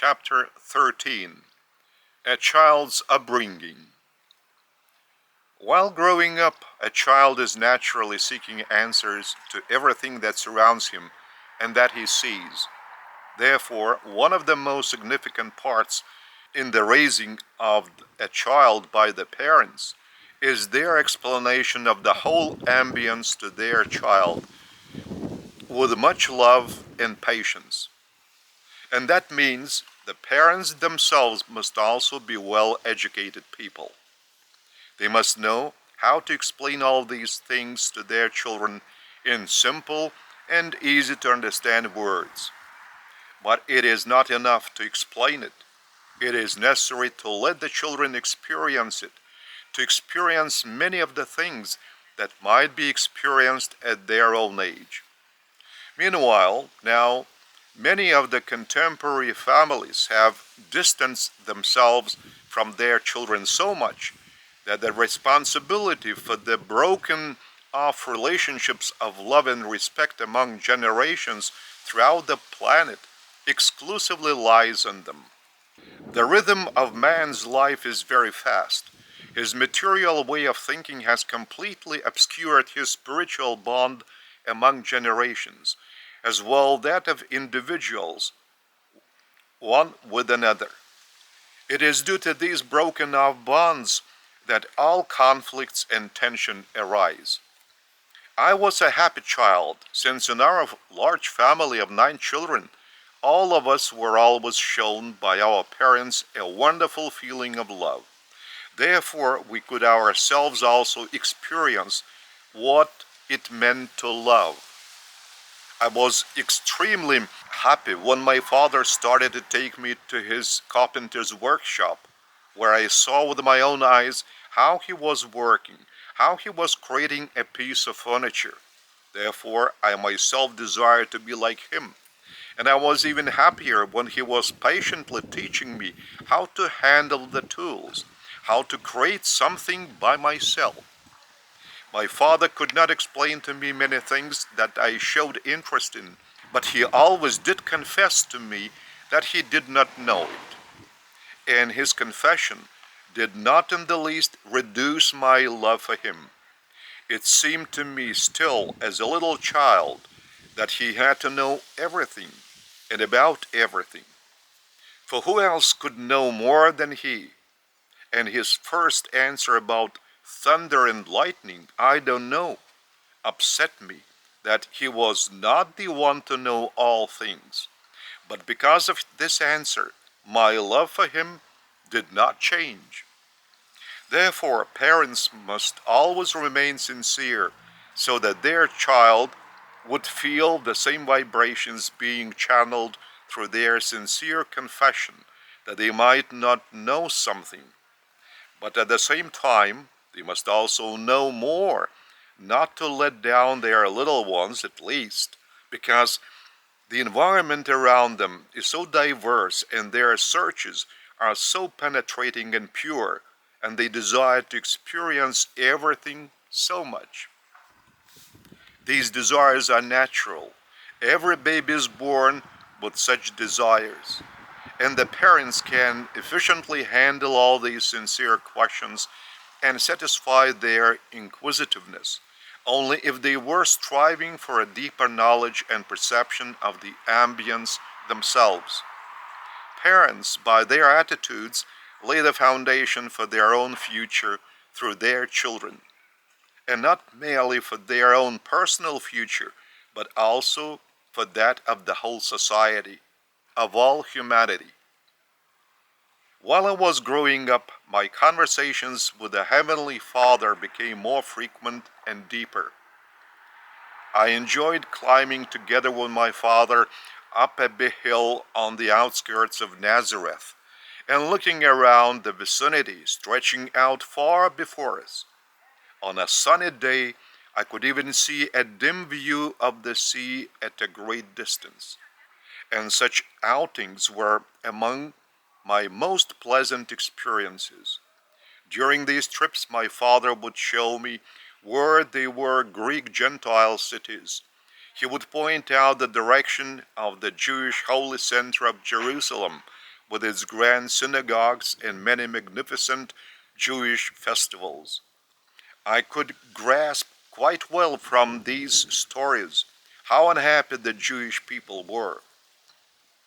Chapter 13. A Child's Upbringing. While growing up, a child is naturally seeking answers to everything that surrounds him and that he sees. Therefore, one of the most significant parts in the raising of a child by the parents is their explanation of the whole ambience to their child with much love and patience. And that means the parents themselves must also be well-educated people. They must know how to explain all these things to their children in simple and easy to understand words. But it is not enough to explain it. It is necessary to let the children experience it, to experience many of the things that might be experienced at their own age. Meanwhile, now, many of the contemporary families have distanced themselves from their children so much that the responsibility for the broken off relationships of love and respect among generations throughout the planet exclusively lies on them. The rhythm of man's life is very fast. His material way of thinking has completely obscured his spiritual bond among generations, as well that of individuals, one with another. It is due to these broken off bonds that all conflicts and tension arise. I was a happy child, since in our large family of 9 children, all of us were always shown by our parents a wonderful feeling of love. Therefore, we could ourselves also experience what it meant to love. I was extremely happy when my father started to take me to his carpenter's workshop, where I saw with my own eyes how he was working, how he was creating a piece of furniture. Therefore, I myself desired to be like him. And I was even happier when he was patiently teaching me how to handle the tools, how to create something by myself. My father could not explain to me many things that I showed interest in, but he always did confess to me that he did not know it. And his confession did not in the least reduce my love for him. It seemed to me still, as a little child, that he had to know everything and about everything. For who else could know more than he? And his first answer about thunder and lightning, I don't know, upset me, that he was not the one to know all things. But because of this answer, my love for him did not change. Therefore, parents must always remain sincere so that their child would feel the same vibrations being channeled through their sincere confession, that they might not know something. But at the same time, they must also know more, not to let down their little ones at least, because the environment around them is so diverse and their searches are so penetrating and pure, and they desire to experience everything so much. These desires are natural. Every baby is born with such desires, and the parents can efficiently handle all these sincere questions and satisfy their inquisitiveness only if they were striving for a deeper knowledge and perception of the ambience themselves. Parents, by their attitudes, lay the foundation for their own future through their children, and not merely for their own personal future, but also for that of the whole society, of all humanity. While I was growing up, my conversations with the Heavenly Father became more frequent and deeper. I enjoyed climbing together with my father up a big hill on the outskirts of Nazareth and looking around the vicinity stretching out far before us. On a sunny day, I could even see a dim view of the sea at a great distance, and such outings were among my most pleasant experiences. During these trips, my father would show me where there were Greek Gentile cities. He would point out the direction of the Jewish holy center of Jerusalem, with its grand synagogues and many magnificent Jewish festivals. I could grasp quite well from these stories how unhappy the Jewish people were.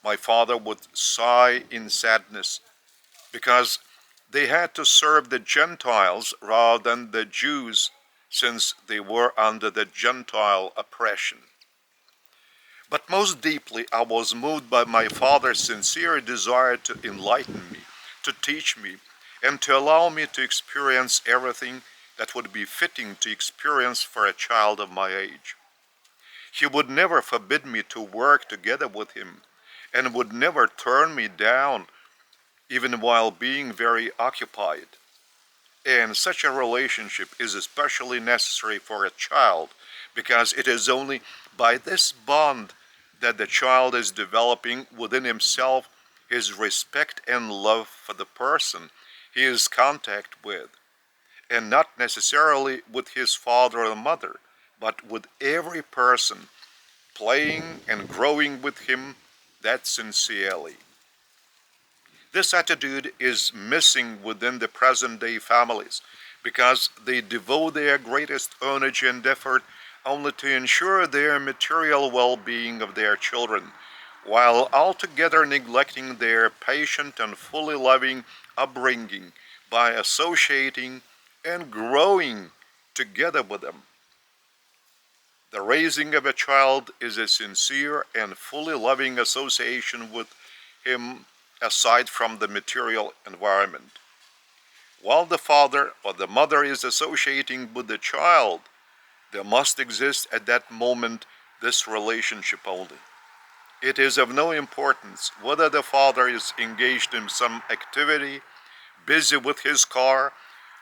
My father would sigh in sadness because they had to serve the Gentiles rather than the Jews, since they were under the Gentile oppression. But most deeply I was moved by my father's sincere desire to enlighten me, to teach me, and to allow me to experience everything that would be fitting to experience for a child of my age. He would never forbid me to work together with him, and would never turn me down even while being very occupied. And such a relationship is especially necessary for a child, because it is only by this bond that the child is developing within himself his respect and love for the person he is in contact with, and not necessarily with his father or mother, but with every person playing and growing with him that sincerely. This attitude is missing within the present-day families because they devote their greatest energy and effort only to ensure their material well-being of their children, while altogether neglecting their patient and fully loving upbringing by associating and growing together with them. The raising of a child is a sincere and fully loving association with him aside from the material environment. While the father or the mother is associating with the child, there must exist at that moment this relationship only. It is of no importance whether the father is engaged in some activity, busy with his car,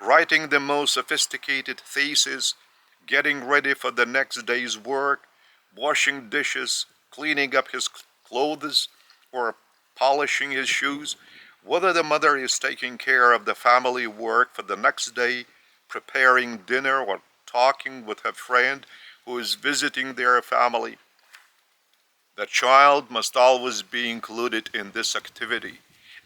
writing the most sophisticated thesis, getting ready for the next day's work, washing dishes, cleaning up his clothes, or polishing his shoes, whether the mother is taking care of the family work for the next day, preparing dinner, or talking with her friend who is visiting their family. The child must always be included in this activity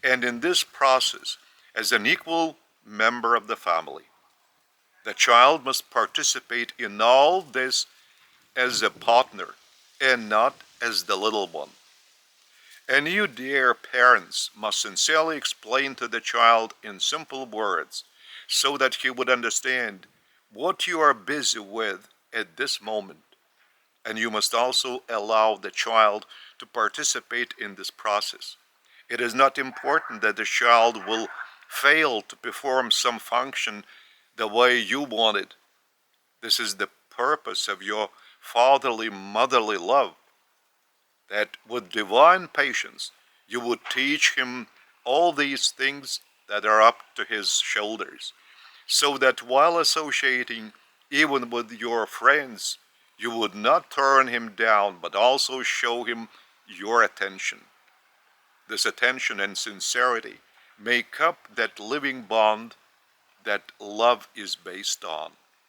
and in this process as an equal member of the family. The child must participate in all this as a partner and not as the little one. And you, dear parents, must sincerely explain to the child in simple words so that he would understand what you are busy with at this moment. And you must also allow the child to participate in this process. It is not important that the child will fail to perform some function the way you want it. This is the purpose of your fatherly, motherly love, that with divine patience you would teach him all these things that are up to his shoulders, so that while associating even with your friends, you would not turn him down, but also show him your attention. This attention and sincerity make up that living bond that love is based on.